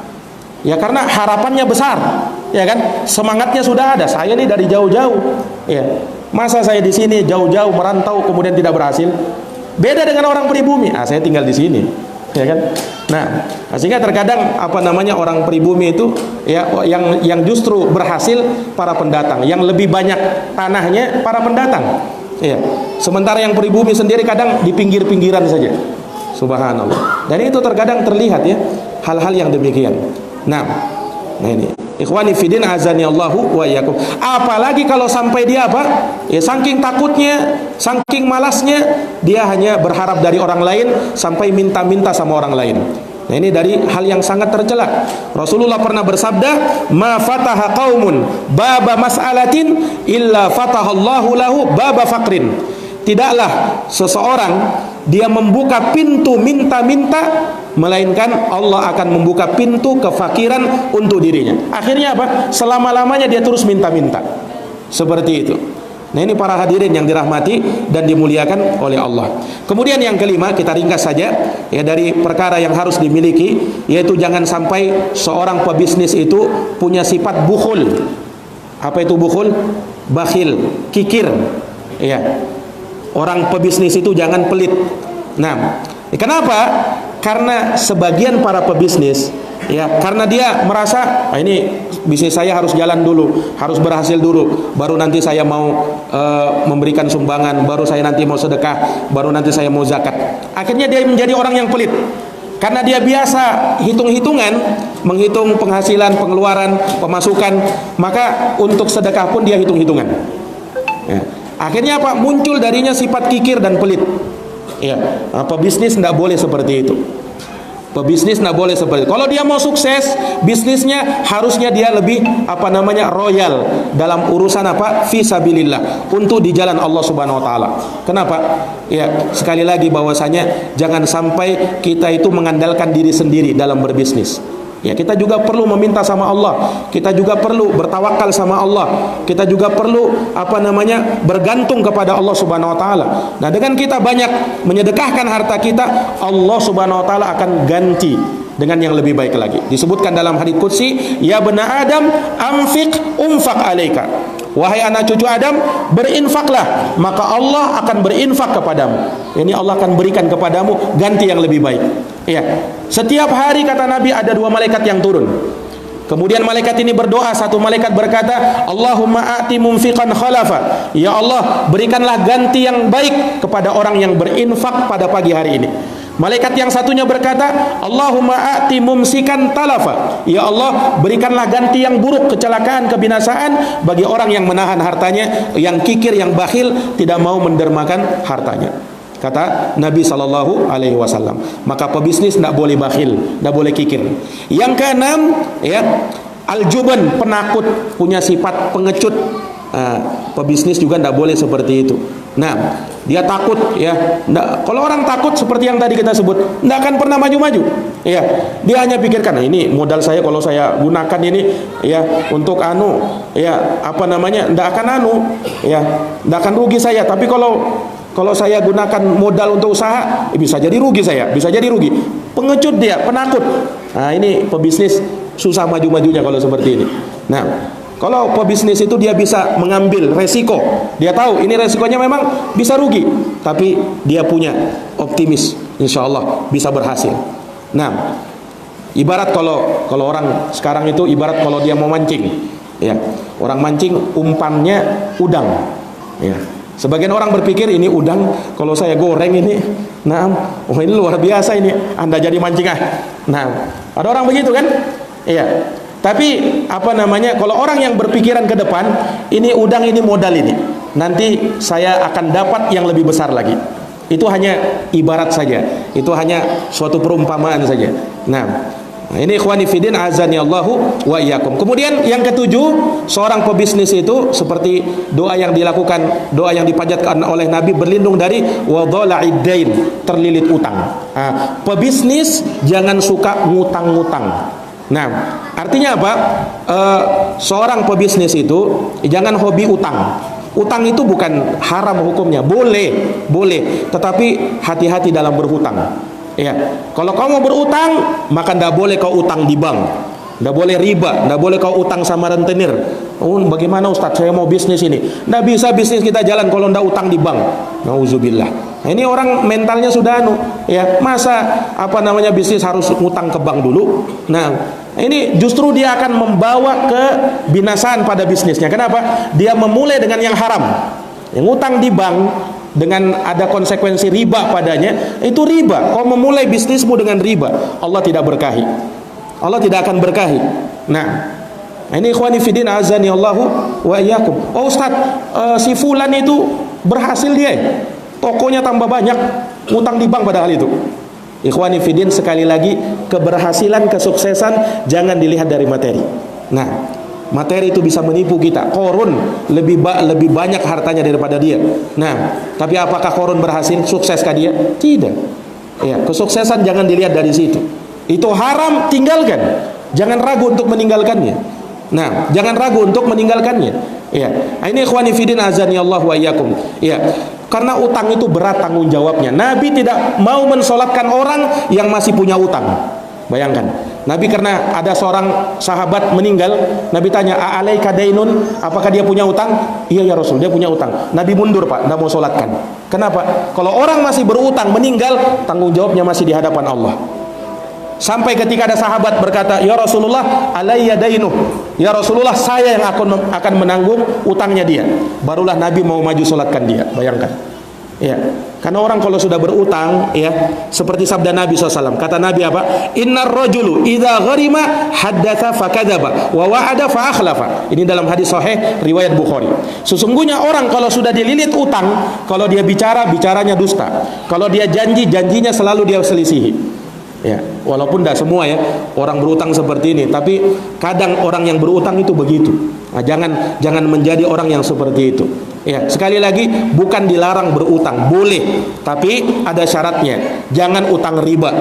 Speaker 2: Ya karena harapannya besar, ya kan? Semangatnya sudah ada. Saya ini dari jauh-jauh, ya. Masa saya di sini jauh-jauh merantau kemudian tidak berhasil? Beda dengan orang pribumi. Saya tinggal di sini, ya kan? Nah, sehingga terkadang apa namanya orang pribumi itu, ya, yang justru berhasil para pendatang, yang lebih banyak tanahnya para pendatang. Ya. Sementara yang pribumi sendiri kadang di pinggir-pinggiran saja. Subhanallah. Dan itu terkadang terlihat, ya, hal-hal yang demikian. Nah ini ikhwani fidin azani Allahu wa iyyakum. Apalagi kalau sampai dia apa? Ya, saking takutnya, saking malasnya, dia hanya berharap dari orang lain sampai minta-minta sama orang lain. Nah, ini dari hal yang sangat tercela. Rasulullah pernah bersabda, "Ma fataha qaumun baba mas'alatin illa fatahallahu lahu baba faqrin." Tidaklah seseorang dia membuka pintu minta-minta, melainkan Allah akan membuka pintu kefakiran untuk dirinya. Akhirnya apa? Selama-lamanya dia terus minta-minta. Seperti itu. Nah, ini para hadirin yang dirahmati dan dimuliakan oleh Allah. Kemudian yang kelima, kita ringkas saja, ya, dari perkara yang harus dimiliki, yaitu jangan sampai seorang pebisnis itu punya sifat bukhul. Apa itu bukhul? Bakhil, kikir. Ya. Orang pebisnis itu jangan pelit. Nah, kenapa? Karena sebagian para pebisnis, ya, karena dia merasa, ini bisnis saya harus jalan dulu, harus berhasil dulu, baru nanti saya mau memberikan sumbangan, baru saya nanti mau sedekah, baru nanti saya mau zakat. Akhirnya dia menjadi orang yang pelit. Karena dia biasa hitung-hitungan, menghitung penghasilan, pengeluaran, pemasukan, maka untuk sedekah pun dia hitung-hitungan. Ya. Akhirnya apa? Muncul darinya sifat kikir dan pelit. Ya, pebisnis tidak boleh seperti itu. Pebisnis tidak boleh seperti itu. Kalau dia mau sukses, bisnisnya harusnya dia lebih royal dalam urusan fisabilillah, untuk di jalan Allah Subhanahu wa taala. Kenapa? Ya, sekali lagi bahwasanya jangan sampai kita itu mengandalkan diri sendiri dalam berbisnis. Ya, kita juga perlu meminta sama Allah. Kita juga perlu bertawakal sama Allah. Kita juga perlu bergantung kepada Allah Subhanahu wa taala. Nah, dengan kita banyak menyedekahkan harta kita, Allah Subhanahu wa taala akan ganti dengan yang lebih baik lagi. Disebutkan dalam hadits qudsi, ya bani Adam, anfiq unfaq alaika. Wahai anak cucu Adam, berinfaklah, maka Allah akan berinfak kepadamu. Ini Allah akan berikan kepadamu ganti yang lebih baik. Ya. Setiap hari kata Nabi ada 2 malaikat yang turun. Kemudian malaikat ini berdoa, satu malaikat berkata, Allahumma a'ti munfiqan khalafa. Ya Allah, berikanlah ganti yang baik kepada orang yang berinfak pada pagi hari ini. Malaikat yang satunya berkata, Allahumma a'ti mumsikan talafa. Ya Allah, berikanlah ganti yang buruk, kecelakaan, kebinasaan bagi orang yang menahan hartanya, yang kikir, yang bakhil, tidak mau mendermakan hartanya. Kata Nabi SAW. Maka pebisnis tidak boleh bakhil, tidak boleh kikir. Yang keenam, ya, al-juban, penakut, punya sifat pengecut. Pebisnis juga tidak boleh seperti itu. Nah, dia takut, ya. Kalau orang takut seperti yang tadi kita sebut, tidak akan pernah maju-maju. Ya, dia hanya pikirkan, nah, ini modal saya kalau saya gunakan ini, ya, untuk tidak akan ya, tidak akan rugi saya. Tapi kalau saya gunakan modal untuk usaha, bisa jadi rugi saya, bisa jadi rugi. Pengecut dia, penakut. Nah, ini pebisnis susah maju-majunya kalau seperti ini. Nah, kalau pebisnis itu dia bisa mengambil resiko. Dia tahu ini resikonya memang bisa rugi, tapi dia punya optimis, insya Allah bisa berhasil. Nah, ibarat kalau orang sekarang itu ibarat kalau dia mau mancing, ya, orang mancing umpannya udang, ya. Sebagian orang berpikir ini udang kalau saya goreng ini, ini luar biasa ini, Anda jadi mancing Nah, ada orang begitu kan? Iya. Tapi kalau orang yang berpikiran ke depan, ini udang, ini modal ini, nanti saya akan dapat yang lebih besar lagi. Itu hanya ibarat saja. Itu hanya suatu perumpamaan saja. Nah, ini ikhwani fiddin azani Allahu wa iyyakum. Kemudian yang ketujuh, seorang pebisnis itu seperti doa yang dilakukan, doa yang dipanjatkan oleh Nabi, berlindung dari wadhala'id dain, terlilit utang. Pebisnis jangan suka ngutang-ngutang. Nah, artinya apa? Seorang pebisnis itu jangan hobi utang. Utang itu bukan haram hukumnya, boleh, tetapi hati-hati dalam berhutang. Ya, kalau kau mau berutang, maka tidak boleh kau utang di bank, tidak boleh riba, tidak boleh kau utang sama rentenir. Bagaimana Ustaz, saya mau bisnis ini? Tidak bisa bisnis kita jalan kalau tidak utang di bank. Nauzubillah. Nah, ini orang mentalnya sudah ya, masa bisnis harus utang ke bank dulu. Nah, ini justru dia akan membawa ke binasaan pada bisnisnya. Kenapa? Dia memulai dengan yang haram. Yang utang di bank dengan ada konsekuensi riba padanya, itu riba. Kau memulai bisnismu dengan riba, Allah tidak berkahi. Allah tidak akan berkahi. Nah, ini ikhwani fiddin azani Allahu wa iyyakum. Oh Ustaz, si fulan itu berhasil dia, tokonya tambah banyak, utang di bank padahal itu. Ikhwani fiddin, sekali lagi, keberhasilan, kesuksesan jangan dilihat dari materi. Nah, materi itu bisa menipu kita. Korun lebih banyak hartanya daripada dia. Nah, tapi apakah Korun berhasil? Sukseskah dia? Tidak. Ya, kesuksesan jangan dilihat dari situ. Itu haram, tinggalkan. Jangan ragu untuk meninggalkannya. Nah, jangan ragu untuk meninggalkannya. Ya. Nah, ini ikhwani fiddin azani Allah wa iyyakum. Ya. Karena utang itu berat tanggung jawabnya. Nabi tidak mau mensolatkan orang yang masih punya utang. Bayangkan, Nabi karena ada seorang sahabat meninggal, Nabi tanya, "A'alaika dainun?" Apakah dia punya utang? Iya ya Rasul, dia punya utang. Nabi mundur Pak, tidak mau solatkan. Kenapa? Kalau orang masih berutang meninggal, tanggung jawabnya masih di hadapan Allah. Sampai ketika ada sahabat berkata, "Ya Rasulullah, alayya dainuh." Ya Rasulullah, saya yang akan menanggung utangnya dia. Barulah Nabi mau maju solatkan dia. Bayangkan. Ya, karena orang kalau sudah berutang, ya, seperti sabda Nabi SAW. Kata Nabi apa? Innar rajulu idza gharima haddatsa fakadzaba wa wa'ada fa akhlafa. Ini dalam hadis sahih riwayat Bukhari. Sesungguhnya orang kalau sudah dililit utang, kalau dia bicara, bicaranya dusta. Kalau dia janji, janjinya selalu dia selisihi. Ya, walaupun tidak semua ya orang berutang seperti ini, tapi kadang orang yang berutang itu begitu. Nah, jangan menjadi orang yang seperti itu. Ya, sekali lagi bukan dilarang berutang, boleh, tapi ada syaratnya. Jangan utang riba.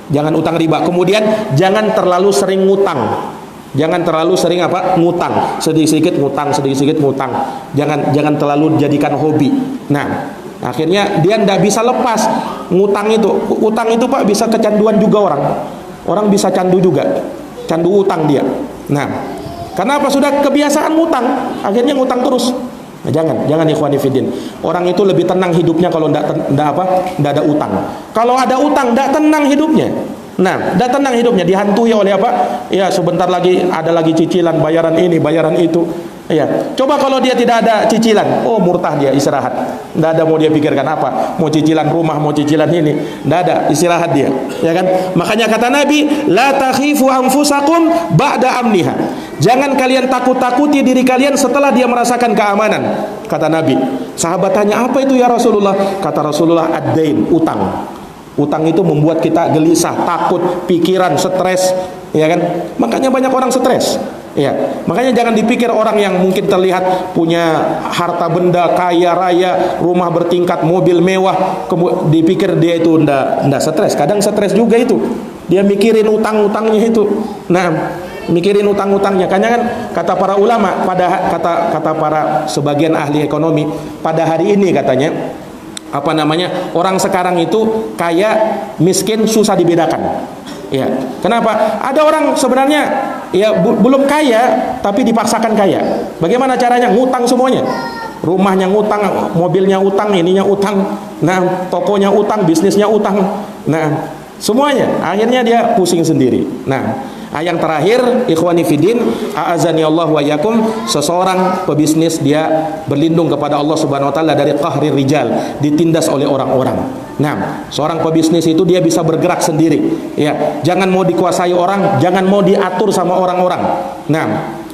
Speaker 2: Jangan utang riba. Kemudian jangan terlalu sering ngutang. Jangan terlalu sering apa? Ngutang. Sedikit-sedikit ngutang, sedikit-sedikit ngutang. Jangan terlalu jadikan hobi. Nah, akhirnya dia tidak bisa lepas ngutang itu. Utang itu Pak bisa kecanduan juga orang. Orang bisa candu juga. Candu utang dia. Nah, karena apa? Sudah kebiasaan ngutang, akhirnya ngutang terus. Nah, jangan ikhwani fiddin. Orang itu lebih tenang hidupnya kalau tidak ada utang. Kalau ada utang tidak tenang hidupnya. Nah, tidak tenang hidupnya, dihantui oleh apa? Ya, sebentar lagi ada lagi cicilan, bayaran ini, bayaran itu. Ya, coba kalau dia tidak ada cicilan, oh murtah dia, istirahat. Tidak ada mau dia pikirkan apa, mau cicilan rumah, mau cicilan ini, tidak ada, istirahat dia. Ya kan? Makanya kata Nabi, la takhifu anfusakum ba'da amniha. Jangan kalian takut-takuti diri kalian setelah dia merasakan keamanan. Kata Nabi. Sahabat tanya, apa itu ya Rasulullah? Kata Rasulullah, ad-dain, utang. Utang itu membuat kita gelisah, takut, pikiran, stres, ya kan? Makanya banyak orang stres. Ya, makanya jangan dipikir orang yang mungkin terlihat punya harta benda, kaya raya, rumah bertingkat, mobil mewah, dipikir dia itu ndak stres. Kadang stres juga itu. Dia mikirin utang-utangnya itu. Nah, mikirin utang-utangnya. Karena kan kata para ulama, kata para sebagian ahli ekonomi, pada hari ini katanya, apa namanya, orang sekarang itu kaya, miskin, susah dibedakan. Ya, kenapa? Ada orang sebenarnya ya belum kaya tapi dipaksakan kaya. Bagaimana caranya? Ngutang semuanya. Rumahnya ngutang, mobilnya utang, ininya utang, nah tokonya utang, bisnisnya utang. Nah, semuanya akhirnya dia pusing sendiri. Nah, yang terakhir, ikhwani fiddin, a'azani Allah wa yakum, seseorang pebisnis dia berlindung kepada Allah Subhanahu wa taala dari qahrir rijal, ditindas oleh orang-orang. Nah, seorang pebisnis itu dia bisa bergerak sendiri. Ya, jangan mau dikuasai orang, jangan mau diatur sama orang-orang. Nah,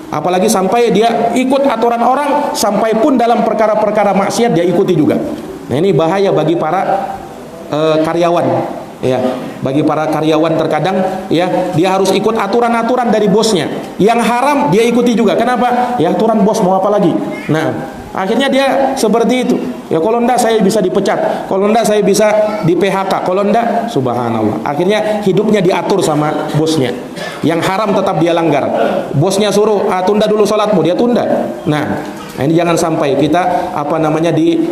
Speaker 2: apalagi sampai dia ikut aturan orang, sampai pun dalam perkara-perkara maksiat dia ikuti juga. Nah, ini bahaya bagi para karyawan. Ya, bagi para karyawan terkadang ya dia harus ikut aturan-aturan dari bosnya. Yang haram dia ikuti juga. Kenapa? Ya aturan bos, mau apa lagi? Nah, akhirnya dia seperti itu. Ya kalau enggak saya bisa dipecat, kalau enggak saya bisa di PHK, kalau enggak, subhanallah. Akhirnya hidupnya diatur sama bosnya. Yang haram tetap dia langgar. Bosnya suruh, tunda dulu sholatmu, dia tunda. Nah, ini jangan sampai kita apa namanya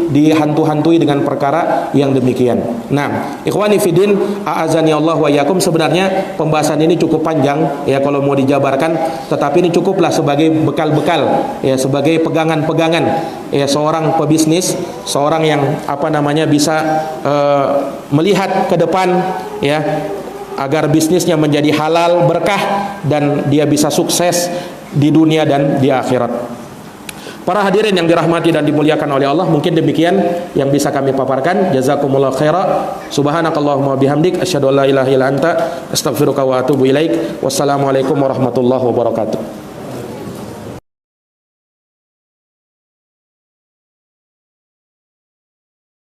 Speaker 2: dihantu-hantui dengan perkara yang demikian. Nah, ikhwani fiddin, a'azani Allah wa yakum, sebenarnya pembahasan ini cukup panjang ya kalau mau dijabarkan, tetapi ini cukuplah sebagai bekal-bekal ya, sebagai pegangan-pegangan ya seorang pebisnis, seorang yang apa namanya bisa melihat ke depan ya agar bisnisnya menjadi halal, berkah, dan dia bisa sukses di dunia dan di akhirat. Para hadirin yang dirahmati dan dimuliakan oleh Allah, mungkin demikian yang bisa kami paparkan. Jazakumullah khaira. Subhanakallahumma bihamdik, asyhadu an la ilaha illa anta, astaghfiruka wa atubu ilaik. Wassalamualaikum warahmatullahi wabarakatuh.